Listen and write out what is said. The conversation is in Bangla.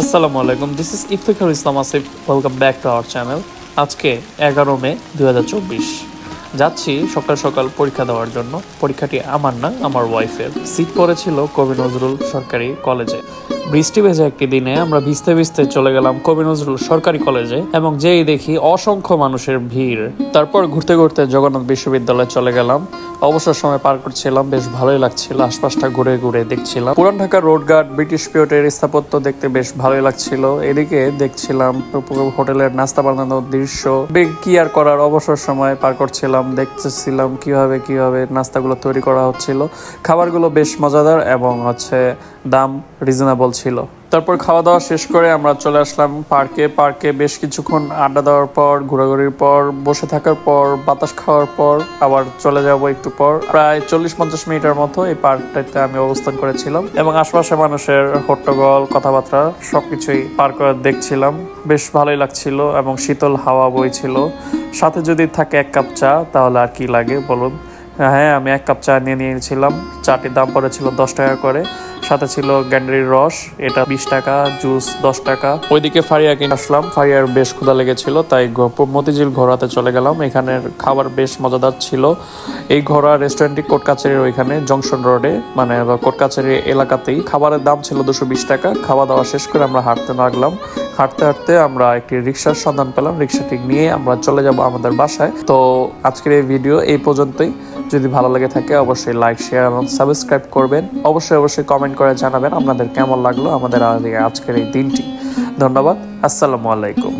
আসসালামু আলাইকুম, this is Iftikhar Islam Asif. Welcome back to our channel. আজকে 11 মে 2024 যাচ্ছি সকাল সকাল পরীক্ষা দেওয়ার জন্য। পরীক্ষাটি আমার না, আমার ওয়াইফের। সিট পড়েছিল কবি নজরুল সরকারি কলেজে। বৃষ্টি ভেজা একটি দিনে আমরা ভিজতে ভিজতে চলে গেলাম কবি নজরুল সরকারি কলেজে এবং যেই দেখি অসংখ্য মানুষের ভিড়। তারপর ঘুরতে ঘুরতে জগন্নাথ বিশ্ববিদ্যালয়ে চলে গেলাম। অবসর সময় পার করছিলাম, বেশ ভালোই লাগছিল। আশপাশটা ঘুরে ঘুরে দেখছিলাম। পুরান ঢাকার রোড গার্ড ব্রিটিশ পিরিয়ডের স্থাপত্য দেখতে বেশ ভালোই লাগছিল। এদিকে দেখছিলাম হোটেলের নাস্তা বানানোর দৃশ্য। কি আর করার, অবসর সময় পার করছিলাম, দেখতেছিলাম কিভাবে নাস্তাগুলো তৈরি করা হচ্ছিল। খাবারগুলো বেশ মজাদার এবং দাম রিজনেবল ছিল। তারপর খাওয়া দাওয়া শেষ করে আমরা চলে আসলাম পার্কে বেশ কিছুক্ষণ আড্ডা দেওয়ার পর, ঘোরাঘুরির পর, বসে থাকার পর, বাতাস খাওয়ার পর আবার চলে যাব একটু পর। প্রায় 40-50 মিনিটের মতো এই পার্কটাতে আমি অবস্থান করেছিলাম এবং আশপাশে মানুষের হট্টগোল, কথাবার্তা সবকিছুই পার্ক করে দেখছিলাম। বেশ ভালোই লাগছিল এবং শীতল হাওয়া বইছিল। সাথে যদি থাকে 1 কাপ চা, তাহলে আর কি লাগে বলুন। হ্যাঁ, আমি 1 কাপ চা নিয়েছিলাম। চাটির দাম পড়েছিল 10 টাকা করে। সাথে ছিল গ্যান্ডারির রস, এটা 20 টাকা, জুস 10 টাকা। ওইদিকে ফারিয়া কিনে আসলাম। ফারিয়ার বেশ ক্ষুধা লেগেছিল, তাই মতিঝিল ঘোরাতে চলে গেলাম। এখানের খাবার বেশ মজাদার ছিল। এই ঘোরা রেস্টুরেন্টটি কোটকাছারির ওইখানে জংশন রোডে, মানে কোটকাছারি এলাকাতেই। খাবারের দাম ছিল 220 টাকা। খাওয়া দাওয়া শেষ করে আমরা হাঁটতে লাগলাম। হাঁটতে আমরা একটি রিক্সার সন্ধান পেলাম। রিক্সাটি নিয়ে আমরা চলে যাব আমাদের বাসায়। তো আজকের এই ভিডিও এই পর্যন্তই। যদি ভালো লেগে থাকে অবশ্যই লাইক, শেয়ার এবং সাবস্ক্রাইব করবেন। অবশ্যই কমেন্ট করে জানাবেন আপনাদের কেমন লাগলো আমাদের আজকের এই দিনটি। ধন্যবাদ। আসসালামু আলাইকুম।